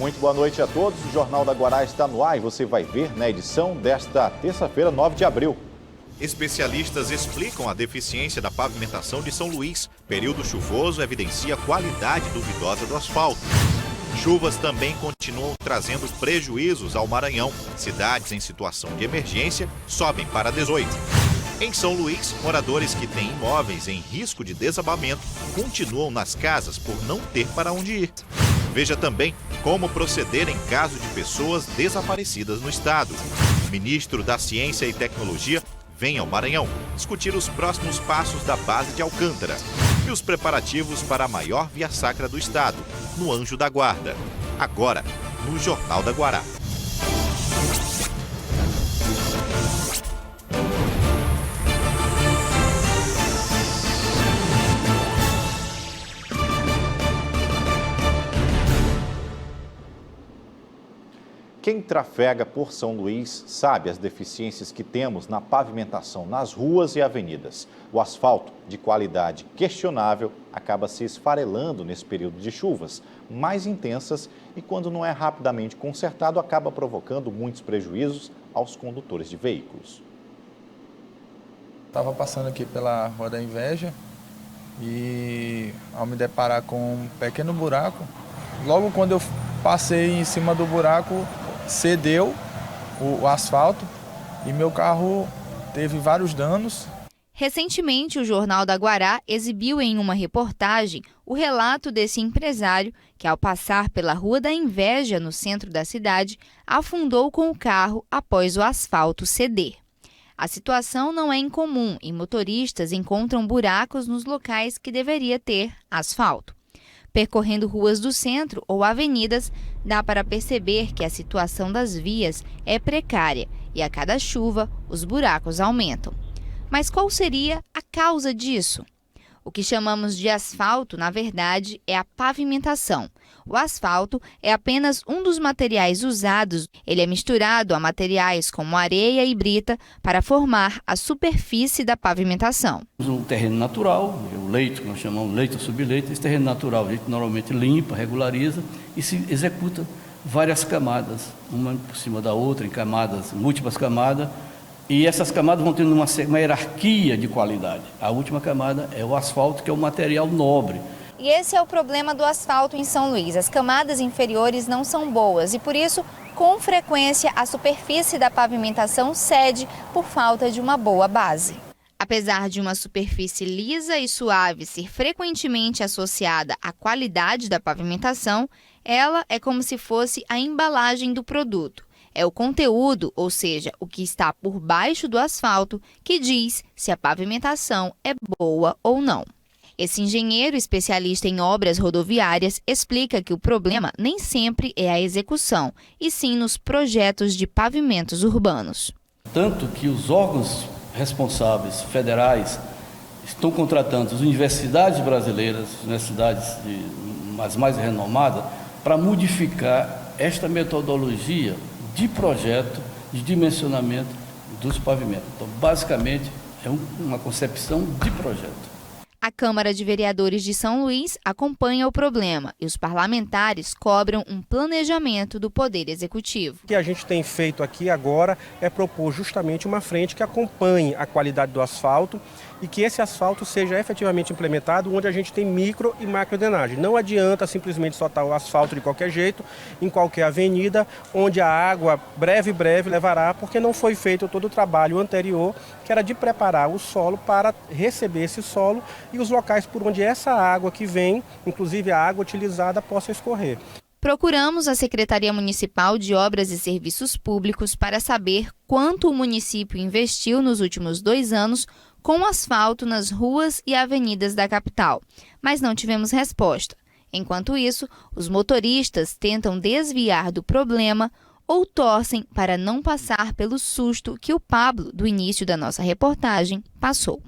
Muito boa noite a todos. O Jornal da Guará está no ar e você vai ver na edição desta terça-feira, 9 de abril. Especialistas explicam a deficiência da pavimentação de São Luís. Período chuvoso evidencia a qualidade duvidosa do asfalto. Chuvas também continuam trazendo prejuízos ao Maranhão. Cidades em situação de emergência sobem para 18. Em São Luís, moradores que têm imóveis em risco de desabamento continuam nas casas por não ter para onde ir. Veja também como proceder em caso de pessoas desaparecidas no estado. O ministro da Ciência e Tecnologia vem ao Maranhão discutir os próximos passos da base de Alcântara e os preparativos para a maior via-sacra do estado, no Anjo da Guarda. Agora, no Jornal da Guará. Quem trafega por São Luís sabe as deficiências que temos na pavimentação nas ruas e avenidas. O asfalto, de qualidade questionável, acaba se esfarelando nesse período de chuvas mais intensas e, quando não é rapidamente consertado, acaba provocando muitos prejuízos aos condutores de veículos. Estava passando aqui pela Rua da Inveja e, ao me deparar com um pequeno buraco, logo quando eu passei em cima do buraco, cedeu o asfalto e meu carro teve vários danos. Recentemente, o Jornal da Guará exibiu em uma reportagem o relato desse empresário que, ao passar pela Rua da Inveja, no centro da cidade, afundou com o carro após o asfalto ceder. A situação não é incomum e motoristas encontram buracos nos locais que deveria ter asfalto. Percorrendo ruas do centro ou avenidas, dá para perceber que a situação das vias é precária e a cada chuva os buracos aumentam. Mas qual seria a causa disso? O que chamamos de asfalto, na verdade, é a pavimentação. O asfalto é apenas um dos materiais usados. Ele é misturado a materiais como areia e brita para formar a superfície da pavimentação. Um terreno natural, o leito, que nós chamamos leito ou subleito, esse terreno natural a gente normalmente limpa, regulariza e se executa várias camadas, uma por cima da outra, em camadas, múltiplas camadas, e essas camadas vão tendo uma hierarquia de qualidade. A última camada é o asfalto, que é um material nobre. E esse é o problema do asfalto em São Luís. As camadas inferiores não são boas e, por isso, com frequência, a superfície da pavimentação cede por falta de uma boa base. Apesar de uma superfície lisa e suave ser frequentemente associada à qualidade da pavimentação, ela é como se fosse a embalagem do produto. É o conteúdo, ou seja, o que está por baixo do asfalto, que diz se a pavimentação é boa ou não. Esse engenheiro especialista em obras rodoviárias explica que o problema nem sempre é a execução, e sim nos projetos de pavimentos urbanos. Tanto que os órgãos responsáveis federais estão contratando as universidades brasileiras, universidades as mais renomadas, para modificar esta metodologia de projeto, de dimensionamento dos pavimentos. Então, basicamente, é uma concepção de projeto. A Câmara de Vereadores de São Luís acompanha o problema e os parlamentares cobram um planejamento do Poder Executivo. O que a gente tem feito aqui agora é propor justamente uma frente que acompanhe a qualidade do asfalto e que esse asfalto seja efetivamente implementado onde a gente tem micro e macro drenagem. Não adianta simplesmente soltar o asfalto de qualquer jeito, em qualquer avenida, onde a água breve levará, porque não foi feito todo o trabalho anterior, que era de preparar o solo para receber esse solo e os locais por onde essa água que vem, inclusive a água utilizada, possa escorrer. Procuramos a Secretaria Municipal de Obras e Serviços Públicos para saber quanto o município investiu nos últimos 2 anos com asfalto nas ruas e avenidas da capital, mas não tivemos resposta. Enquanto isso, os motoristas tentam desviar do problema ou torcem para não passar pelo susto que o Pablo, do início da nossa reportagem, passou.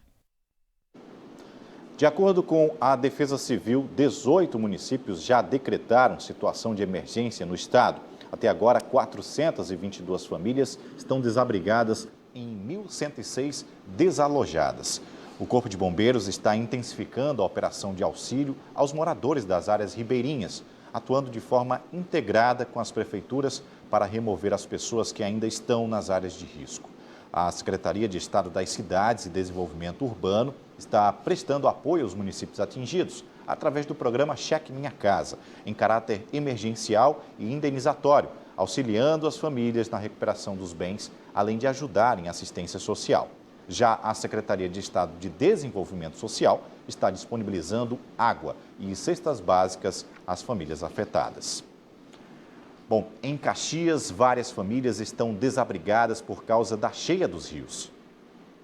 De acordo com a Defesa Civil, 18 municípios já decretaram situação de emergência no estado. Até agora, 422 famílias estão desabrigadas em 1.106 desalojadas. O Corpo de Bombeiros está intensificando a operação de auxílio aos moradores das áreas ribeirinhas. atuando de forma integrada com as prefeituras para remover as pessoas que ainda estão nas áreas de risco. A Secretaria de Estado das Cidades e Desenvolvimento Urbano está prestando apoio aos municípios atingidos através do programa Cheque Minha Casa, em caráter emergencial e indenizatório, auxiliando as famílias na recuperação dos bens, além de ajudar em assistência social. Já a Secretaria de Estado de Desenvolvimento Social está disponibilizando água e cestas básicas às famílias afetadas. Bom, em Caxias, várias famílias estão desabrigadas por causa da cheia dos rios.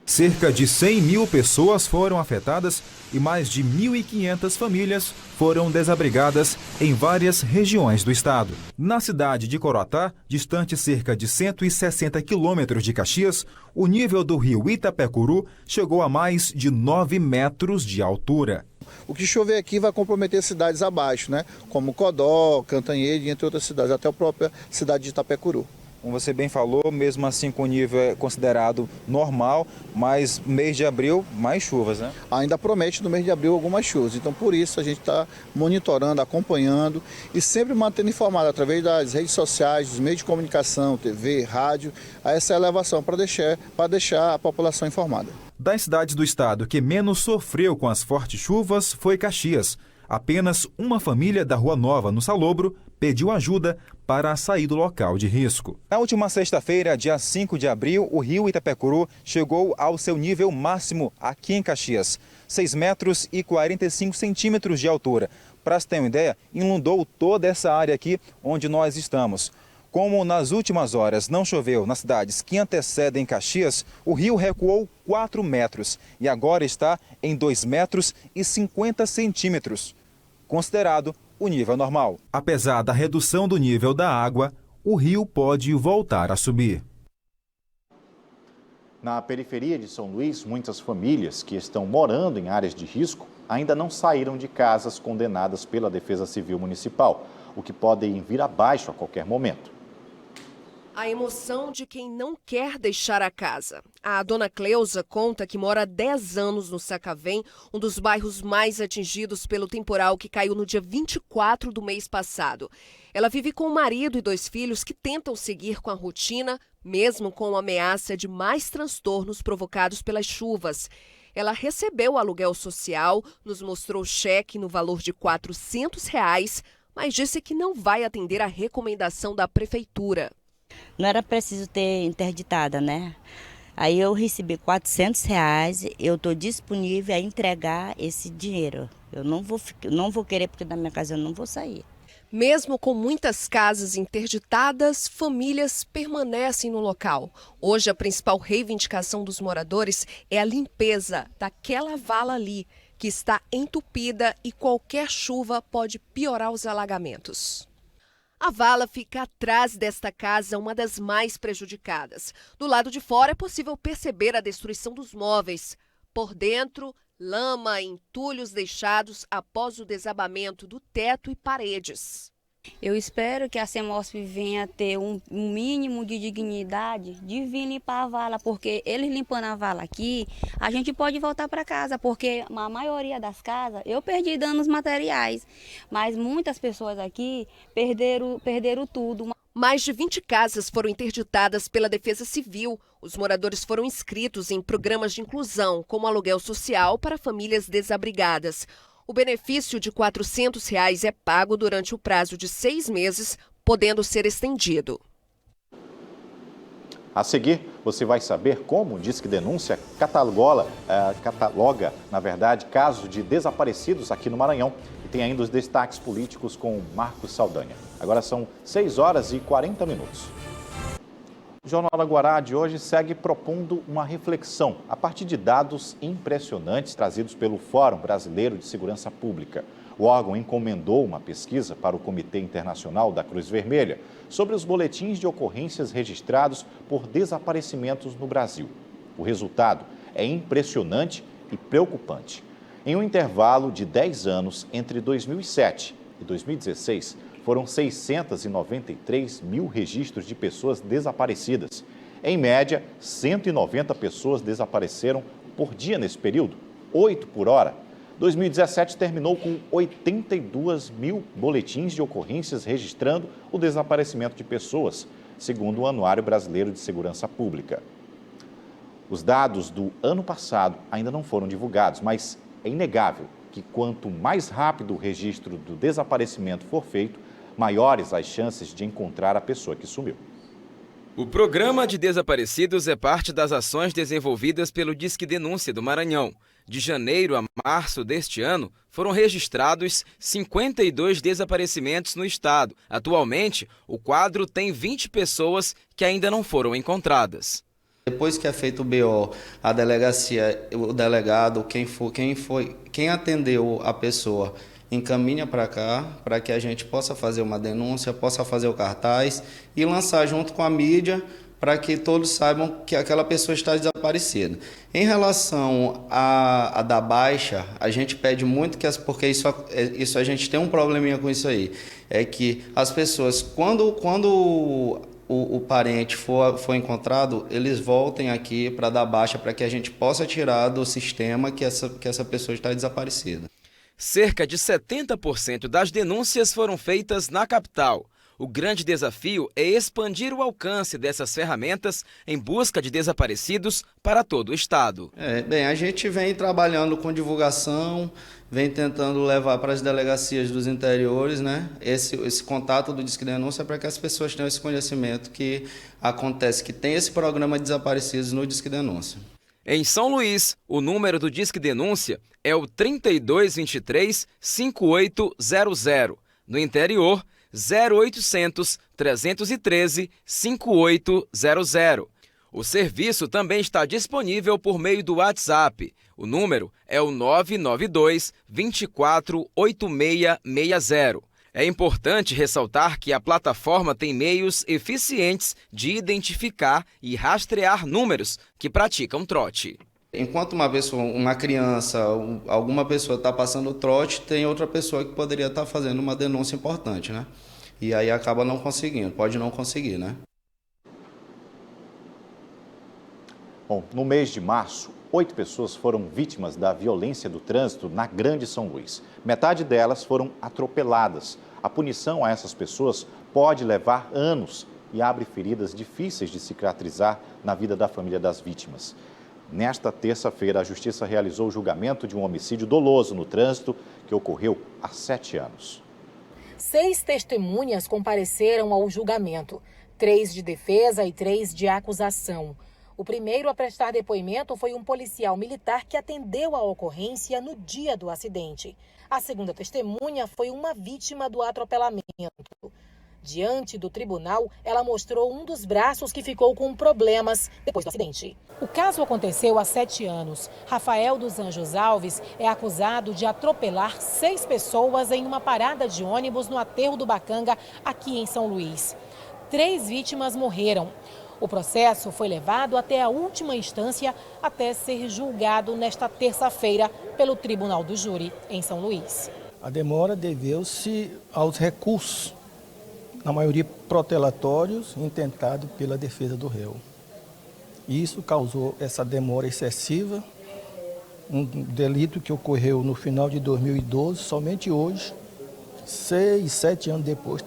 Cerca de 100 mil pessoas foram afetadas e mais de 1.500 famílias foram desabrigadas em várias regiões do estado. Na cidade de Coroatá, distante cerca de 160 quilômetros de Caxias, o nível do rio Itapecuru chegou a mais de 9 metros de altura. O que chover aqui vai comprometer cidades abaixo, né? Como Codó, Cantanhede, entre outras cidades, até a própria cidade de Itapecuru. Como você bem falou, mesmo assim com o nível é considerado normal, mas mês de abril, mais chuvas, né? Ainda promete no mês de abril algumas chuvas, então por isso a gente está monitorando, acompanhando e sempre mantendo informado através das redes sociais, dos meios de comunicação, TV, rádio, a essa elevação para deixar a população informada. Das cidades do estado que menos sofreu com as fortes chuvas foi Caxias. Apenas uma família da Rua Nova, no Salobro, pediu ajuda para sair do local de risco. Na última sexta-feira, dia 5 de abril, o rio Itapecuru chegou ao seu nível máximo aqui em Caxias, 6 metros e 45 centímetros de altura. Para você ter uma ideia, inundou toda essa área aqui onde nós estamos. Como nas últimas horas não choveu nas cidades que antecedem Caxias, o rio recuou 4 metros e agora está em 2 metros e 50 centímetros, considerado o nível normal. Apesar da redução do nível da água, o rio pode voltar a subir. Na periferia de São Luís, muitas famílias que estão morando em áreas de risco ainda não saíram de casas condenadas pela Defesa Civil Municipal, o que podem vir abaixo a qualquer momento. A emoção de quem não quer deixar a casa. A dona Cleusa conta que mora há 10 anos no Sacavém, um dos bairros mais atingidos pelo temporal que caiu no dia 24 do mês passado. Ela vive com o marido e 2 filhos que tentam seguir com a rotina, mesmo com a ameaça de mais transtornos provocados pelas chuvas. Ela recebeu o aluguel social, nos mostrou cheque no valor de R$ 400, mas disse que não vai atender a recomendação da prefeitura. Não era preciso ter interditada, né? Aí eu recebi R$ 400, eu estou disponível a entregar esse dinheiro. Eu não vou querer, porque da minha casa eu não vou sair. Mesmo com muitas casas interditadas, famílias permanecem no local. Hoje, a principal reivindicação dos moradores é a limpeza daquela vala ali, que está entupida e qualquer chuva pode piorar os alagamentos. A vala fica atrás desta casa, uma das mais prejudicadas. Do lado de fora é possível perceber a destruição dos móveis. Por dentro, lama e entulhos deixados após o desabamento do teto e paredes. Eu espero que a CEMOSP venha ter um mínimo de dignidade de vir limpar a vala, porque eles limpando a vala aqui, a gente pode voltar para casa, porque a maioria das casas, eu perdi danos materiais, mas muitas pessoas aqui perderam tudo. Mais de 20 casas foram interditadas pela Defesa Civil. Os moradores foram inscritos em programas de inclusão, como aluguel social para famílias desabrigadas. O benefício de R$ 400 é pago durante o prazo de 6 meses, podendo ser estendido. A seguir, você vai saber como o Disque Denúncia cataloga, casos de desaparecidos aqui no Maranhão. E tem ainda os destaques políticos com Marcos Saldanha. Agora são 6 horas e 40 minutos. O Jornal da Guará de hoje segue propondo uma reflexão a partir de dados impressionantes trazidos pelo Fórum Brasileiro de Segurança Pública. O órgão encomendou uma pesquisa para o Comitê Internacional da Cruz Vermelha sobre os boletins de ocorrências registrados por desaparecimentos no Brasil. O resultado é impressionante e preocupante. Em um intervalo de 10 anos, entre 2007 e 2016, foram 693 mil registros de pessoas desaparecidas. Em média, 190 pessoas desapareceram por dia nesse período, 8 por hora. 2017 terminou com 82 mil boletins de ocorrências registrando o desaparecimento de pessoas, segundo o Anuário Brasileiro de Segurança Pública. Os dados do ano passado ainda não foram divulgados, mas é inegável que quanto mais rápido o registro do desaparecimento for feito, maiores as chances de encontrar a pessoa que sumiu. O Programa de Desaparecidos é parte das ações desenvolvidas pelo Disque Denúncia do Maranhão. De janeiro a março deste ano, foram registrados 52 desaparecimentos no estado. Atualmente, o quadro tem 20 pessoas que ainda não foram encontradas. Depois que é feito o BO, a delegacia, o delegado, quem atendeu a pessoa, encaminha para cá, para que a gente possa fazer uma denúncia, possa fazer o cartaz e lançar junto com a mídia para que todos saibam que aquela pessoa está desaparecida. Em relação a da baixa, a gente pede muito porque isso a gente tem um probleminha com isso aí, é que as pessoas, quando o parente for encontrado, eles voltem aqui para dar baixa, para que a gente possa tirar do sistema que essa pessoa está desaparecida. Cerca de 70% das denúncias foram feitas na capital. O grande desafio é expandir o alcance dessas ferramentas em busca de desaparecidos para todo o estado. A gente vem trabalhando com divulgação, vem tentando levar para as delegacias dos interiores, né? Esse contato do Disque Denúncia para que as pessoas tenham esse conhecimento que acontece, que tem esse programa de desaparecidos no Disque Denúncia. Em São Luís, o número do Disque Denúncia é o 3223-5800. No interior, 0800 313 5800. O serviço também está disponível por meio do WhatsApp. O número é o 992 24 8660. É importante ressaltar que a plataforma tem meios eficientes de identificar e rastrear números que praticam trote. Enquanto uma criança, alguma pessoa está passando trote, tem outra pessoa que poderia estar fazendo uma denúncia importante, né? E aí acaba não conseguindo, pode não conseguir, né? Bom, no mês de março, 8 pessoas foram vítimas da violência do trânsito na Grande São Luís. Metade delas foram atropeladas. A punição a essas pessoas pode levar anos e abre feridas difíceis de cicatrizar na vida da família das vítimas. Nesta terça-feira, a Justiça realizou o julgamento de um homicídio doloso no trânsito que ocorreu há 7 anos. 6 testemunhas compareceram ao julgamento, 3 de defesa e 3 de acusação. O primeiro a prestar depoimento foi um policial militar que atendeu a ocorrência no dia do acidente. A segunda testemunha foi uma vítima do atropelamento. Diante do tribunal, ela mostrou um dos braços que ficou com problemas depois do acidente. O caso aconteceu há 7 anos. Rafael dos Anjos Alves é acusado de atropelar 6 pessoas em uma parada de ônibus no aterro do Bacanga, aqui em São Luís. 3 vítimas morreram. O processo foi levado até a última instância, até ser julgado nesta terça-feira pelo Tribunal do Júri, em São Luís. A demora deveu-se aos recursos, na maioria protelatórios, intentados pela defesa do réu. Isso causou essa demora excessiva, um delito que ocorreu no final de 2012, somente hoje, 6, 7 anos depois,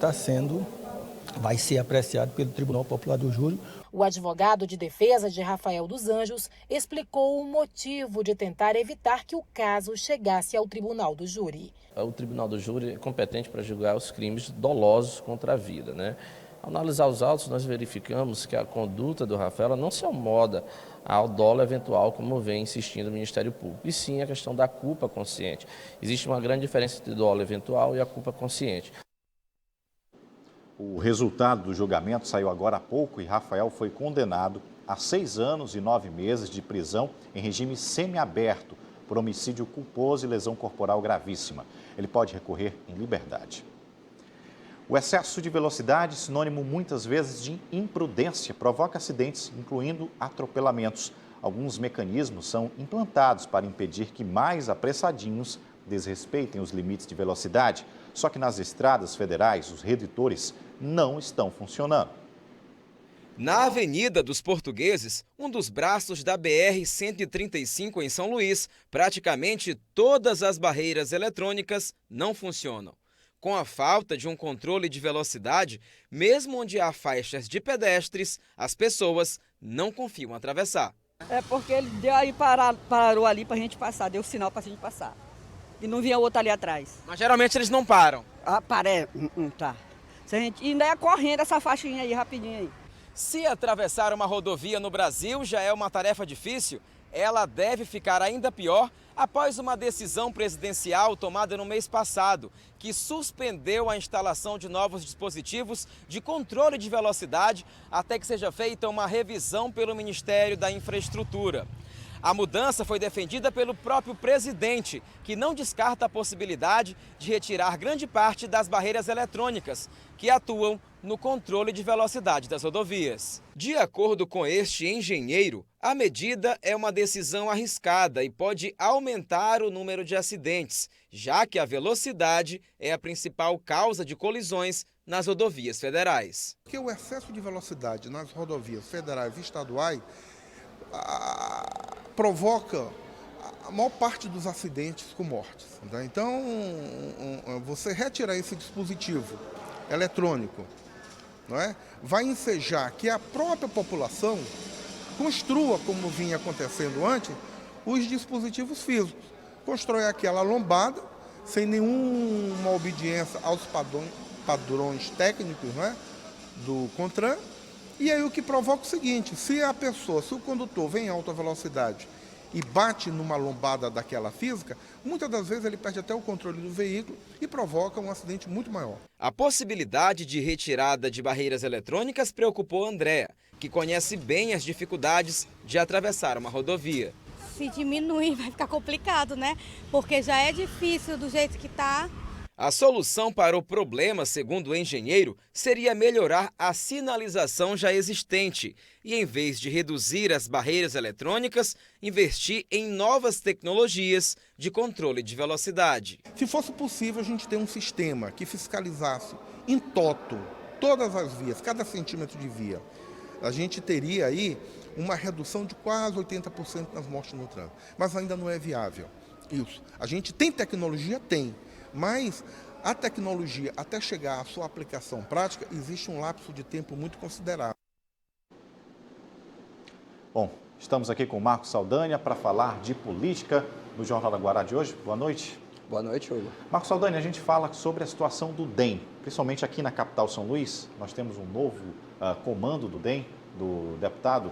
vai ser apreciado pelo Tribunal Popular do Júri. O advogado de defesa de Rafael dos Anjos explicou o motivo de tentar evitar que o caso chegasse ao Tribunal do Júri. O Tribunal do Júri é competente para julgar os crimes dolosos contra a vida, né? Ao analisar os autos, nós verificamos que a conduta do Rafael não se amoda ao dolo eventual, como vem insistindo o Ministério Público, e sim a questão da culpa consciente. Existe uma grande diferença entre dolo eventual e a culpa consciente. O resultado do julgamento saiu agora há pouco e Rafael foi condenado a 6 anos e 9 meses de prisão em regime semiaberto por homicídio culposo e lesão corporal gravíssima. Ele pode recorrer em liberdade. O excesso de velocidade, sinônimo muitas vezes de imprudência, provoca acidentes, incluindo atropelamentos. Alguns mecanismos são implantados para impedir que mais apressadinhos desrespeitem os limites de velocidade. Só que nas estradas federais, os redutores não estão funcionando. Na Avenida dos Portugueses, um dos braços da BR-135 em São Luís, praticamente todas as barreiras eletrônicas não funcionam. Com a falta de um controle de velocidade, mesmo onde há faixas de pedestres, as pessoas não confiam atravessar. É porque ele deu aí parou ali pra gente passar, deu sinal pra gente passar. E não vinha outro ali atrás. Mas geralmente eles não param. Ah, parece. Tá. Se a gente ainda é correndo essa faixinha aí, rapidinho aí. Se atravessar uma rodovia no Brasil já é uma tarefa difícil, ela deve ficar ainda pior após uma decisão presidencial tomada no mês passado, que suspendeu a instalação de novos dispositivos de controle de velocidade até que seja feita uma revisão pelo Ministério da Infraestrutura. A mudança foi defendida pelo próprio presidente, que não descarta a possibilidade de retirar grande parte das barreiras eletrônicas que atuam no controle de velocidade das rodovias. De acordo com este engenheiro, a medida é uma decisão arriscada e pode aumentar o número de acidentes, já que a velocidade é a principal causa de colisões nas rodovias federais. Porque o excesso de velocidade nas rodovias federais e estaduais provoca a maior parte dos acidentes com mortes. Tá? Então, você retirar esse dispositivo eletrônico, não é? Vai ensejar que a própria população construa, como vinha acontecendo antes, os dispositivos físicos. Constrói aquela lombada, sem nenhuma obediência aos padrões técnicos, não é? Do CONTRAN. E aí o que provoca o seguinte, se o condutor vem em alta velocidade e bate numa lombada daquela física, muitas das vezes ele perde até o controle do veículo e provoca um acidente muito maior. A possibilidade de retirada de barreiras eletrônicas preocupou Andréa, que conhece bem as dificuldades de atravessar uma rodovia. Se diminuir vai ficar complicado, né? Porque já é difícil do jeito que está. A solução para o problema, segundo o engenheiro, seria melhorar a sinalização já existente e, em vez de reduzir as barreiras eletrônicas, investir em novas tecnologias de controle de velocidade. Se fosse possível, a gente ter um sistema que fiscalizasse em toto todas as vias, cada centímetro de via, a gente teria aí uma redução de quase 80% nas mortes no trânsito. Mas ainda não é viável isso. A gente tem tecnologia? Tem. Mas a tecnologia, até chegar à sua aplicação prática, existe um lapso de tempo muito considerável. Bom, estamos aqui com o Marcos Saldanha para falar de política no Jornal da Guará de hoje. Boa noite. Boa noite, Hugo. Marcos Saldanha, a gente fala sobre a situação do DEM, principalmente aqui na capital São Luís. Nós temos um novo comando do DEM, do deputado.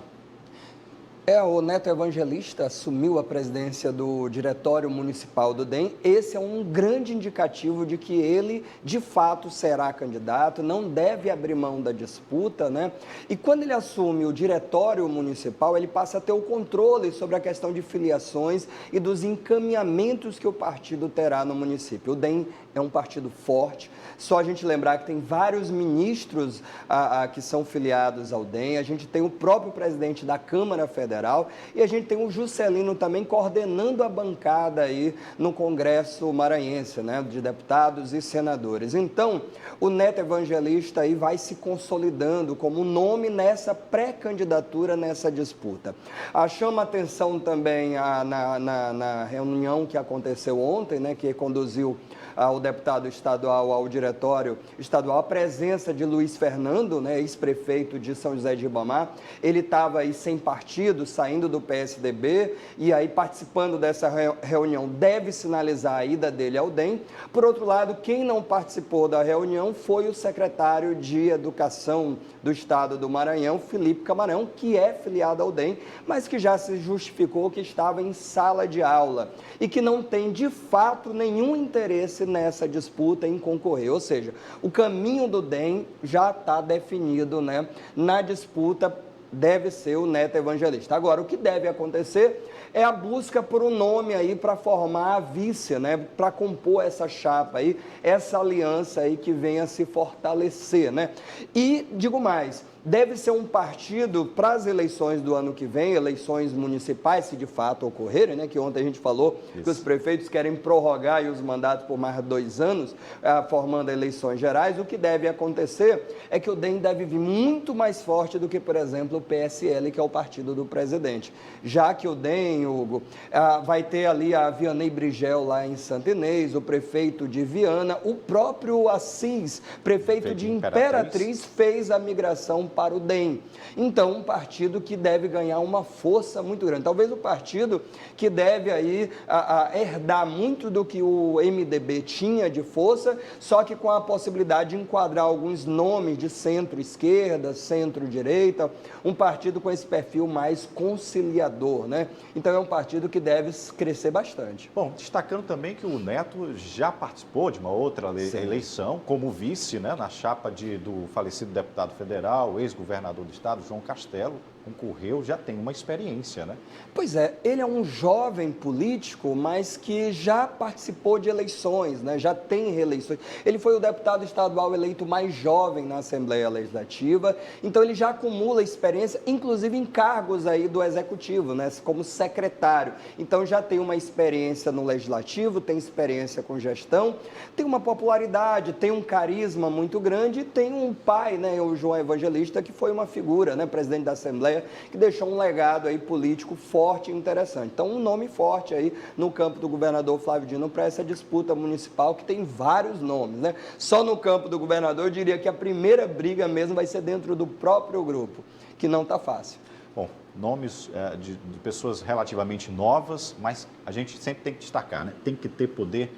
O Neto Evangelista assumiu a presidência do Diretório Municipal do DEM. Esse é um grande indicativo de que ele, de fato, será candidato, não deve abrir mão da disputa, né? E quando ele assume o Diretório Municipal, ele passa a ter o controle sobre a questão de filiações e dos encaminhamentos que o partido terá no município. O DEM é um partido forte. Só a gente lembrar que tem vários ministros que são filiados ao DEM. A gente tem o próprio presidente da Câmara Federal e a gente tem o Juscelino também coordenando a bancada aí no Congresso Maranhense, né, de deputados e senadores. Então, o Neto Evangelista aí vai se consolidando como nome nessa pré-candidatura, nessa disputa. Chama atenção também na reunião que aconteceu ontem, né, que conduziu o deputado estadual ao diretório estadual, a presença de Luiz Fernando, né, ex-prefeito de São José de Ribamar. Ele estava aí sem partido, saindo do PSDB, e aí participando dessa reunião deve sinalizar a ida dele ao DEM. Por outro lado, quem não participou da reunião foi o secretário de Educação do Estado do Maranhão, Felipe Camarão, que é filiado ao DEM, mas que já se justificou que estava em sala de aula e que não tem, de fato, nenhum interesse nessa disputa em concorrer. Ou seja, o caminho do DEM já está definido, né, na disputa deve ser o Neto Evangelista. Agora, o que deve acontecer é a busca por um nome aí para formar a vice, né? Para compor essa chapa aí, essa aliança aí que venha se fortalecer, né? E, digo mais, deve ser um partido para as eleições do ano que vem, eleições municipais, se de fato ocorrerem, né? Que ontem a gente falou que os prefeitos querem prorrogar aí os mandatos por mais 2 anos, formando eleições gerais. O que deve acontecer é que o DEM deve vir muito mais forte do que, por exemplo, o PSL, que é o partido do presidente. Já que o DEM, Hugo, vai ter ali a Vianney Brigel lá em Santa Inês, o prefeito de Viana, o próprio Assis, prefeito de Imperatriz, fez a migração para o DEM. Então, um partido que deve ganhar uma força muito grande. Talvez o partido que deve aí herdar muito do que o MDB tinha de força, só que com a possibilidade de enquadrar alguns nomes de centro-esquerda, centro-direita, um partido com esse perfil mais conciliador, né? Então, é um partido que deve crescer bastante. Bom, destacando também que o Neto já participou de uma outra eleição como vice, né, na chapa do falecido deputado federal, ex-governador do estado, João Castelo, concorreu, já tem uma experiência, né? Pois é, ele é um jovem político, mas que já participou de eleições, né? Já tem reeleições. Ele foi o deputado estadual eleito mais jovem na Assembleia Legislativa, então ele já acumula experiência, inclusive em cargos aí do Executivo, né? Como secretário. Então já tem uma experiência no Legislativo, tem experiência com gestão, tem uma popularidade, tem um carisma muito grande e tem um pai, né? O João Evangelista, que foi uma figura, né? Presidente da Assembleia, que deixou um legado aí político forte e interessante. Então, um nome forte aí no campo do governador Flávio Dino para essa disputa municipal, que tem vários nomes, né? Só no campo do governador, eu diria que a primeira briga mesmo vai ser dentro do próprio grupo, que não está fácil. Bom, nomes de pessoas relativamente novas, mas a gente sempre tem que destacar, né? Tem que ter poder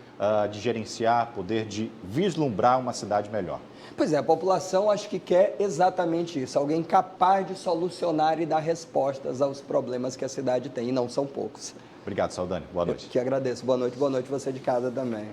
de gerenciar, poder de vislumbrar uma cidade melhor. Pois é, a população acho que quer exatamente isso, alguém capaz de solucionar e dar respostas aos problemas que a cidade tem, e não são poucos. Obrigado, Saldani. Boa noite. Eu que agradeço. Boa noite você de casa também.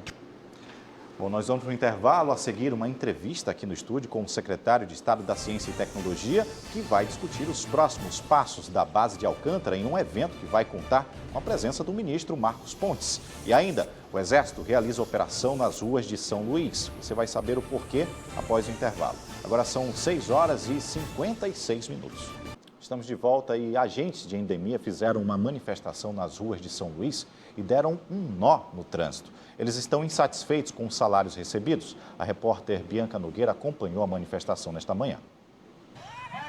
Bom, nós vamos para o intervalo, a seguir uma entrevista aqui no estúdio com o secretário de Estado da Ciência e Tecnologia, que vai discutir os próximos passos da base de Alcântara em um evento que vai contar com a presença do ministro Marcos Pontes. E ainda, o Exército realiza operação nas ruas de São Luís. Você vai saber o porquê após o intervalo. Agora são 6h56. Estamos de volta e agentes de endemia fizeram uma manifestação nas ruas de São Luís e deram um nó no trânsito. Eles estão insatisfeitos com os salários recebidos. A repórter Bianca Nogueira acompanhou a manifestação nesta manhã.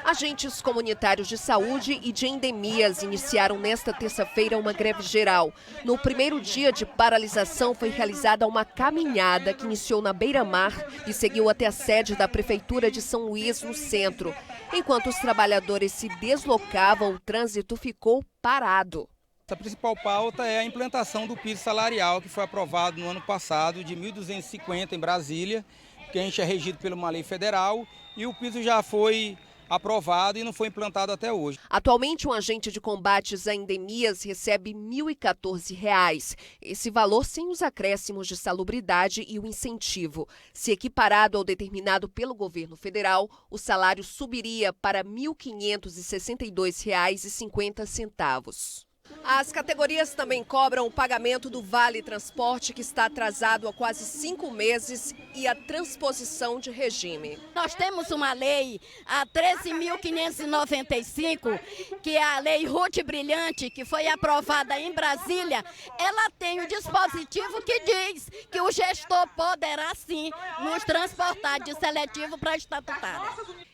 Agentes comunitários de saúde e de endemias iniciaram nesta terça-feira uma greve geral. No primeiro dia de paralisação foi realizada uma caminhada que iniciou na beira-mar e seguiu até a sede da Prefeitura de São Luís, no centro. Enquanto os trabalhadores se deslocavam, o trânsito ficou parado. A principal pauta é a implantação do piso salarial, que foi aprovado no ano passado, de 1.250 em Brasília, que a gente é regido por uma lei federal, e o piso já foi aprovado e não foi implantado até hoje. Atualmente, um agente de combates a endemias recebe R$ 1.014. Esse valor sem os acréscimos de salubridade e o incentivo. Se equiparado ao determinado pelo governo federal, o salário subiria para R$ 1.562,50. As categorias também cobram o pagamento do Vale Transporte, que está atrasado há quase 5 meses, e a transposição de regime. Nós temos uma lei, a 13.595, que é a lei Ruth Brilhante, que foi aprovada em Brasília. Ela tem o dispositivo que diz que o gestor poderá sim nos transportar de seletivo para estatutário.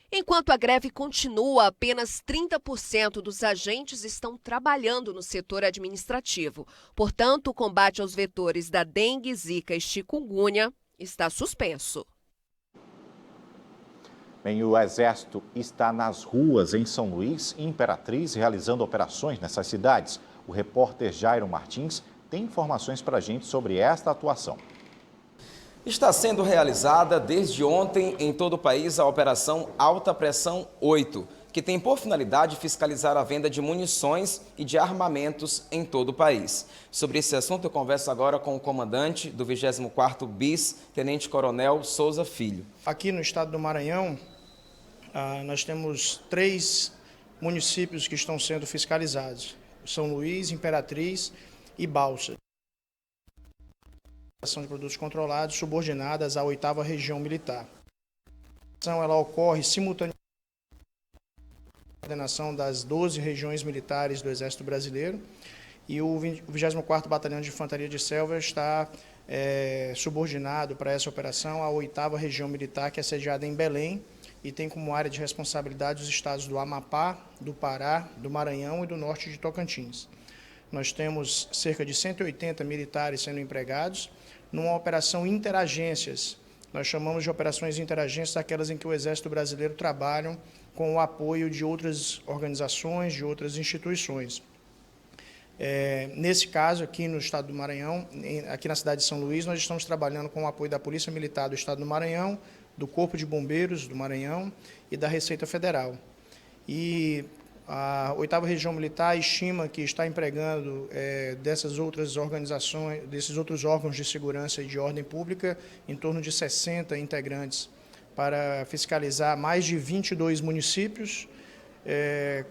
Enquanto a greve continua, apenas 30% dos agentes estão trabalhando no setor administrativo. Portanto, o combate aos vetores da dengue, zika e chikungunya está suspenso. Bem, o Exército está nas ruas em São Luís e Imperatriz realizando operações nessas cidades. O repórter Jairo Martins tem informações para a gente sobre esta atuação. Está sendo realizada desde ontem em todo o país a Operação Alta Pressão 8, que tem por finalidade fiscalizar a venda de munições e de armamentos em todo o país. Sobre esse assunto eu converso agora com o comandante do 24º BIS, Tenente Coronel Souza Filho. Aqui no estado do Maranhão, nós temos 3 municípios que estão sendo fiscalizados: São Luís, Imperatriz e Balsas. Ação de produtos controlados subordinadas à 8ª Região Militar. A ação ela ocorre simultaneamente com a coordenação das 12 regiões militares do Exército Brasileiro, e o 24º Batalhão de Infantaria de Selva está subordinado para essa operação à 8ª Região Militar, que é sediada em Belém, e tem como área de responsabilidade os estados do Amapá, do Pará, do Maranhão e do norte de Tocantins. Nós temos cerca de 180 militares sendo empregados numa operação interagências. Nós chamamos de operações interagências aquelas em que o Exército Brasileiro trabalha com o apoio de outras organizações, de outras instituições. Nesse caso, aqui no estado do Maranhão, aqui na cidade de São Luís, nós estamos trabalhando com o apoio da Polícia Militar do estado do Maranhão, do Corpo de Bombeiros do Maranhão e da Receita Federal. E a 8ª Região Militar estima que está empregando dessas outras organizações, desses outros órgãos de segurança e de ordem pública, em torno de 60 integrantes, para fiscalizar mais de 22 municípios,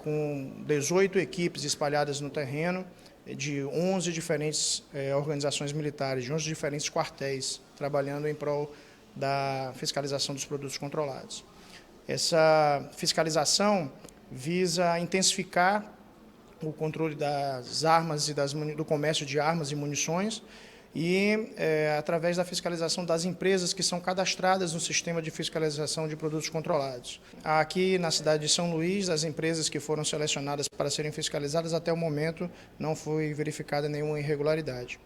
com 18 equipes espalhadas no terreno, de 11 diferentes organizações militares, de 11 diferentes quartéis, trabalhando em prol da fiscalização dos produtos controlados. Essa fiscalização visa intensificar o controle das armas e do comércio de armas e munições e através da fiscalização das empresas que são cadastradas no sistema de fiscalização de produtos controlados. Aqui na cidade de São Luís, as empresas que foram selecionadas para serem fiscalizadas, até o momento não foi verificada nenhuma irregularidade.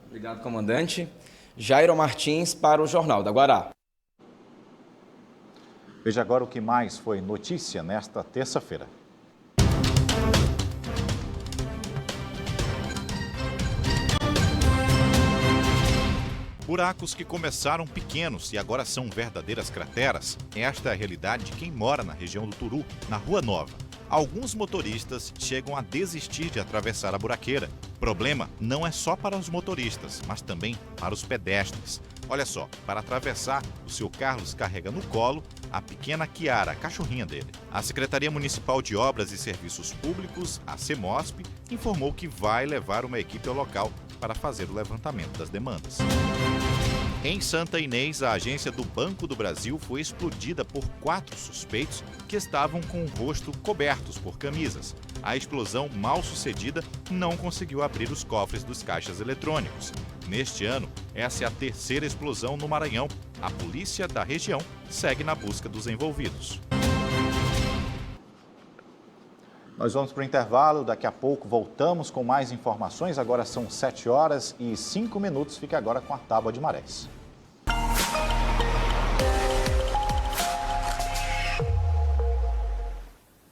Obrigado, comandante. Jairo Martins para o Jornal da Guará. Veja agora o que mais foi notícia nesta terça-feira. Buracos que começaram pequenos e agora são verdadeiras crateras. Esta é a realidade de quem mora na região do Turu, na Rua Nova. Alguns motoristas chegam a desistir de atravessar a buraqueira. O problema não é só para os motoristas, mas também para os pedestres. Olha só, para atravessar, o seu Carlos carrega no colo a pequena Kiara, a cachorrinha dele. A Secretaria Municipal de Obras e Serviços Públicos, a CEMOSP, informou que vai levar uma equipe ao local para fazer o levantamento das demandas. Em Santa Inês, a agência do Banco do Brasil foi explodida por 4 suspeitos que estavam com o rosto cobertos por camisas. A explosão mal sucedida não conseguiu abrir os cofres dos caixas eletrônicos. Neste ano, essa é a 3ª explosão no Maranhão. A polícia da região segue na busca dos envolvidos. Nós vamos para o intervalo, daqui a pouco voltamos com mais informações. Agora são 7h05. Fique agora com a Tábua de Marés.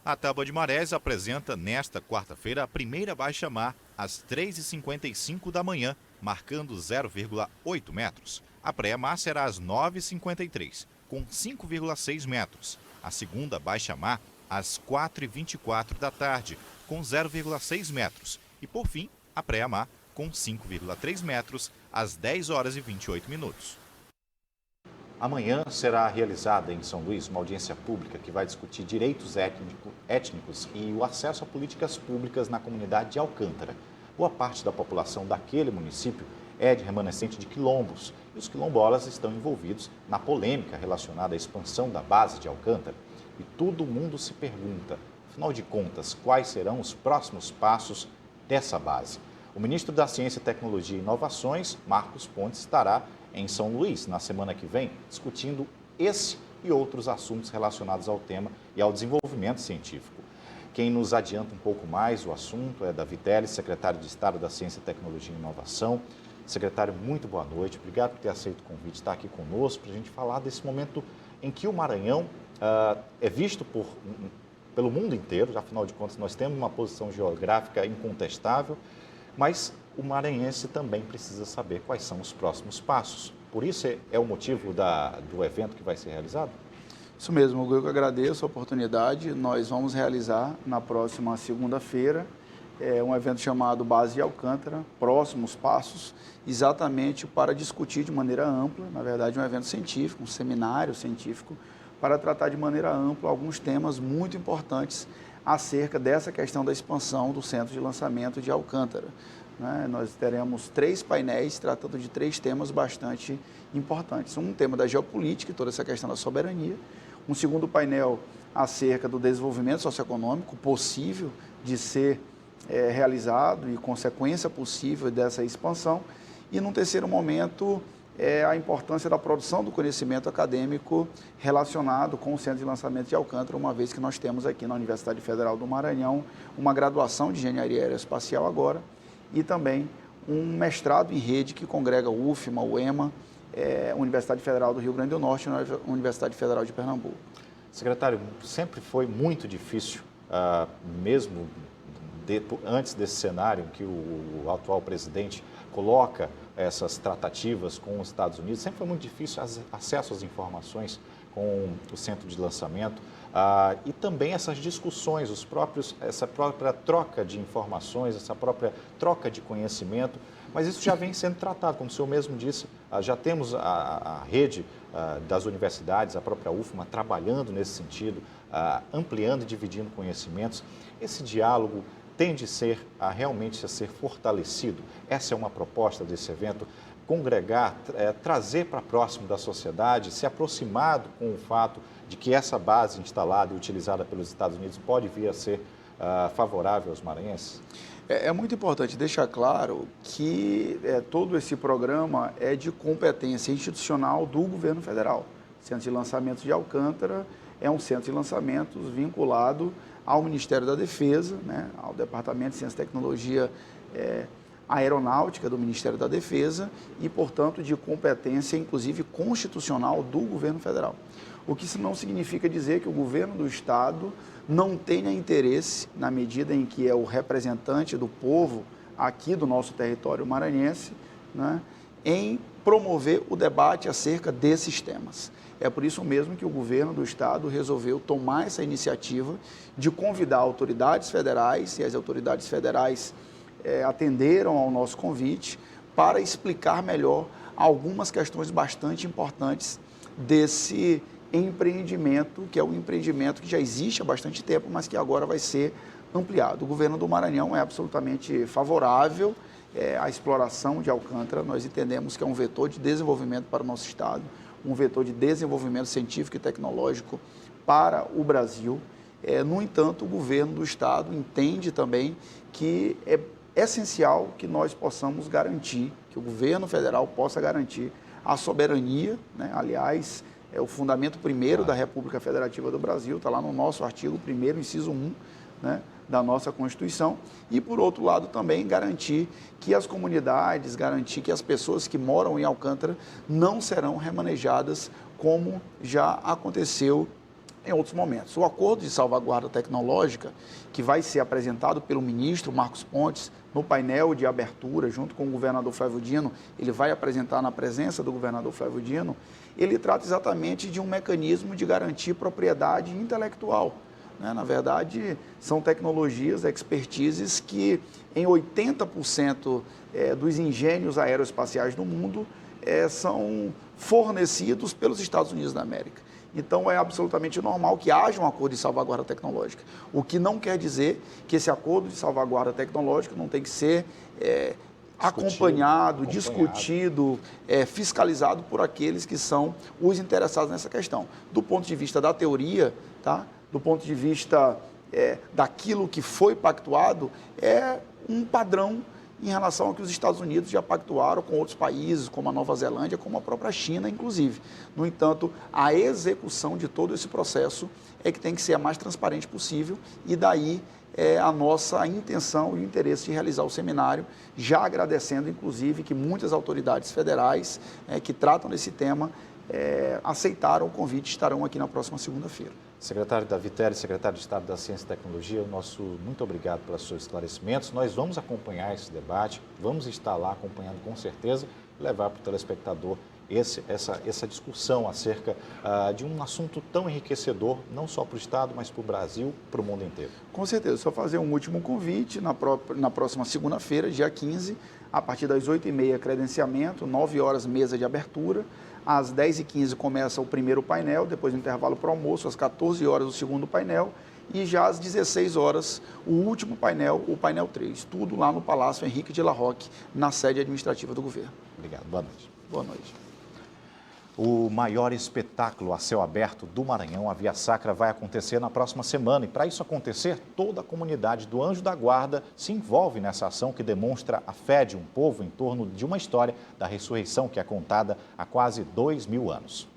A Tábua de Marés apresenta nesta quarta-feira a primeira baixa-mar às 3h55 da manhã, marcando 0,8 metros. A pré-mar será às 9h53, com 5,6 metros. A segunda baixa-mar às 4h24 da tarde, com 0,6 metros. E, por fim, a pré-mar com 5,3 metros, às 10h28. Amanhã será realizada em São Luís uma audiência pública que vai discutir direitos étnicos e o acesso a políticas públicas na comunidade de Alcântara. Boa parte da população daquele município é de remanescente de quilombos e os quilombolas estão envolvidos na polêmica relacionada à expansão da base de Alcântara. E todo mundo se pergunta, afinal de contas, quais serão os próximos passos dessa base? O ministro da Ciência, Tecnologia e Inovações, Marcos Pontes, estará em São Luís na semana que vem, discutindo esse e outros assuntos relacionados ao tema e ao desenvolvimento científico. Quem nos adianta um pouco mais o assunto é Davi Teles, secretário de Estado da Ciência, Tecnologia e Inovação. Secretário, muito boa noite. Obrigado por ter aceito o convite, estar aqui conosco para a gente falar desse momento em que o Maranhão é visto pelo mundo inteiro. Afinal de contas, nós temos uma posição geográfica incontestável, mas o maranhense também precisa saber quais são os próximos passos. Por isso é o motivo do evento que vai ser realizado? Isso mesmo, Hugo, eu que agradeço a oportunidade. Nós vamos realizar na próxima segunda-feira um evento chamado Base de Alcântara, Próximos Passos, exatamente para discutir de maneira ampla, na verdade um evento científico, um seminário científico, para tratar de maneira ampla alguns temas muito importantes acerca dessa questão da expansão do centro de lançamento de Alcântara. Né? Nós teremos 3 painéis tratando de 3 temas bastante importantes. Um tema da geopolítica, toda essa questão da soberania. Um segundo painel acerca do desenvolvimento socioeconômico possível de ser realizado e consequência possível dessa expansão. E num terceiro momento, a importância da produção do conhecimento acadêmico relacionado com o Centro de Lançamento de Alcântara, uma vez que nós temos aqui na Universidade Federal do Maranhão uma graduação de Engenharia Aeroespacial agora e também um mestrado em rede que congrega o UFMA, o EMA, Universidade Federal do Rio Grande do Norte e Universidade Federal de Pernambuco. Secretário, sempre foi muito difícil, mesmo antes desse cenário que o atual presidente coloca essas tratativas com os Estados Unidos, sempre foi muito difícil acesso às informações com o centro de lançamento e também essas discussões, essa própria troca de informações, essa própria troca de conhecimento, mas isso já vem sendo tratado, como o senhor mesmo disse, já temos a rede das universidades, a própria UFMA, trabalhando nesse sentido, ampliando e dividindo conhecimentos. Esse diálogo tende realmente a ser fortalecido. Essa é uma proposta desse evento, congregar, trazer para próximo da sociedade, se aproximar com o fato de que essa base instalada e utilizada pelos Estados Unidos pode vir a ser favorável aos maranhenses? É muito importante deixar claro que todo esse programa é de competência institucional do governo federal. O Centro de Lançamentos de Alcântara é um centro de lançamentos vinculado ao Ministério da Defesa, né, ao Departamento de Ciência e Tecnologia Aeronáutica do Ministério da Defesa e, portanto, de competência, inclusive, constitucional do governo federal. O que isso não significa dizer que o governo do Estado não tenha interesse, na medida em que é o representante do povo aqui do nosso território maranhense, né, em promover o debate acerca desses temas. É por isso mesmo que o governo do Estado resolveu tomar essa iniciativa de convidar autoridades federais, e as autoridades federais atenderam ao nosso convite, para explicar melhor algumas questões bastante importantes desse empreendimento, que é um empreendimento que já existe há bastante tempo, mas que agora vai ser ampliado. O governo do Maranhão é absolutamente favorável à exploração de Alcântara. Nós entendemos que é um vetor de desenvolvimento para o nosso Estado, um vetor de desenvolvimento científico e tecnológico para o Brasil. No entanto, o governo do Estado entende também que é essencial que nós possamos garantir, que o governo federal possa garantir a soberania, né? Aliás, é o fundamento primeiro da República Federativa do Brasil, está lá no nosso artigo 1º, inciso 1, né, da nossa Constituição, e, por outro lado, também garantir que as comunidades, garantir que as pessoas que moram em Alcântara não serão remanejadas como já aconteceu em outros momentos. O acordo de salvaguarda tecnológica, que vai ser apresentado pelo ministro Marcos Pontes no painel de abertura, junto com o governador Flávio Dino, ele vai apresentar na presença do governador Flávio Dino, ele trata exatamente de um mecanismo de garantir propriedade intelectual. Na verdade, são tecnologias, expertises que em 80% dos engenhos aeroespaciais do mundo são fornecidos pelos Estados Unidos da América. Então, é absolutamente normal que haja um acordo de salvaguarda tecnológica, o que não quer dizer que esse acordo de salvaguarda tecnológica não tem que ser acompanhado, discutido, fiscalizado por aqueles que são os interessados nessa questão. Do ponto de vista da teoria, tá? Do ponto de vista daquilo que foi pactuado, é um padrão em relação ao que os Estados Unidos já pactuaram com outros países, como a Nova Zelândia, como a própria China, inclusive. No entanto, a execução de todo esse processo é que tem que ser a mais transparente possível e daí a nossa intenção e o interesse de realizar o seminário, já agradecendo, inclusive, que muitas autoridades federais que tratam desse tema aceitaram o convite e estarão aqui na próxima segunda-feira. Secretário Davi Teles, secretário de Estado da Ciência e Tecnologia, muito obrigado pelos seus esclarecimentos. Nós vamos acompanhar esse debate, vamos estar lá acompanhando com certeza, levar para o telespectador essa discussão acerca de um assunto tão enriquecedor, não só para o Estado, mas para o Brasil, para o mundo inteiro. Com certeza, só fazer um último convite, na próxima segunda-feira, dia 15, a partir das 8h30, credenciamento, 9 horas, mesa de abertura. Às 10h15 começa o primeiro painel, depois do intervalo para o almoço, às 14 horas o segundo painel e já às 16 horas o último painel, o painel 3, tudo lá no Palácio Henrique de La Roque, na sede administrativa do governo. Obrigado, boa noite. Boa noite. O maior espetáculo a céu aberto do Maranhão, a Via Sacra, vai acontecer na próxima semana. E para isso acontecer, toda a comunidade do Anjo da Guarda se envolve nessa ação que demonstra a fé de um povo em torno de uma história da ressurreição que é contada há quase 2000 anos.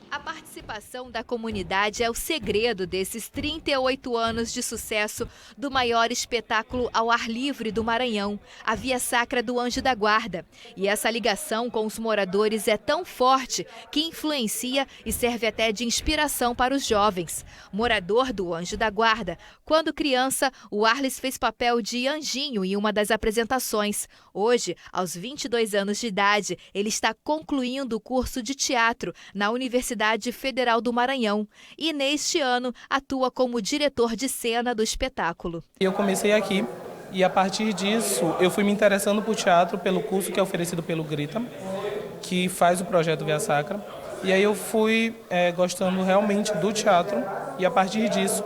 A participação da comunidade é o segredo desses 38 anos de sucesso do maior espetáculo ao ar livre do Maranhão, a Via Sacra do Anjo da Guarda. E essa ligação com os moradores é tão forte que influencia e serve até de inspiração para os jovens. Morador do Anjo da Guarda, quando criança, o Arles fez papel de anjinho em uma das apresentações. Hoje, aos 22 anos de idade, ele está concluindo o curso de teatro na Universidade Federal do Maranhão e, neste ano, atua como diretor de cena do espetáculo. Eu comecei aqui e, a partir disso, eu fui me interessando por teatro pelo curso que é oferecido pelo Grita, que faz o projeto Via Sacra. E aí eu fui gostando realmente do teatro e, a partir disso,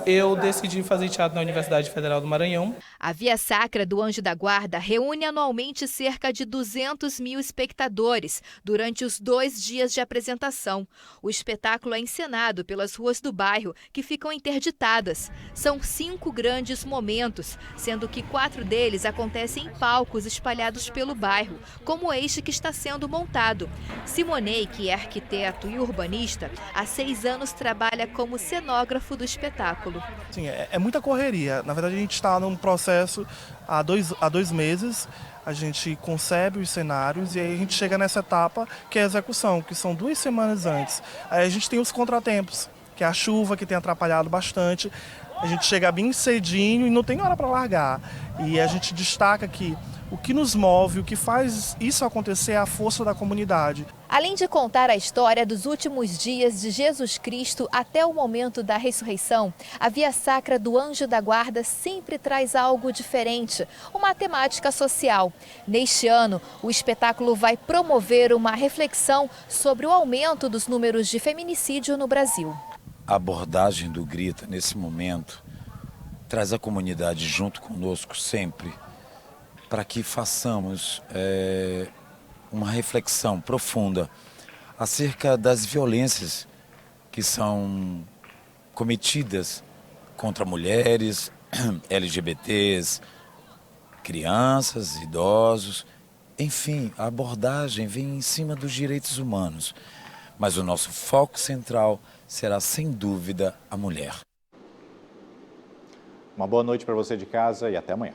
eu decidi fazer teatro na Universidade Federal do Maranhão. A Via Sacra do Anjo da Guarda reúne anualmente cerca de 200 mil espectadores durante os 2 dias de apresentação. O espetáculo é encenado pelas ruas do bairro, que ficam interditadas. São 5 grandes momentos, sendo que 4 deles acontecem em palcos espalhados pelo bairro, como este que está sendo montado. Simonei, que é arquiteto e urbanista, há 6 anos trabalha como cenógrafo do espetáculo. Sim, é muita correria. Na verdade, a gente está num processo há dois meses. A gente concebe os cenários e aí a gente chega nessa etapa que é a execução, que são 2 semanas antes. Aí a gente tem os contratempos, que é a chuva que tem atrapalhado bastante. A gente chega bem cedinho e não tem hora para largar. E a gente destaca que o que nos move, o que faz isso acontecer é a força da comunidade. Além de contar a história dos últimos dias de Jesus Cristo até o momento da ressurreição, a Via Sacra do Anjo da Guarda sempre traz algo diferente, uma temática social. Neste ano, o espetáculo vai promover uma reflexão sobre o aumento dos números de feminicídio no Brasil. A abordagem do Grita, nesse momento, traz a comunidade junto conosco sempre, para que façamos uma reflexão profunda acerca das violências que são cometidas contra mulheres, LGBTs, crianças, idosos. Enfim, a abordagem vem em cima dos direitos humanos, mas o nosso foco central será, sem dúvida, a mulher. Uma boa noite para você de casa e até amanhã.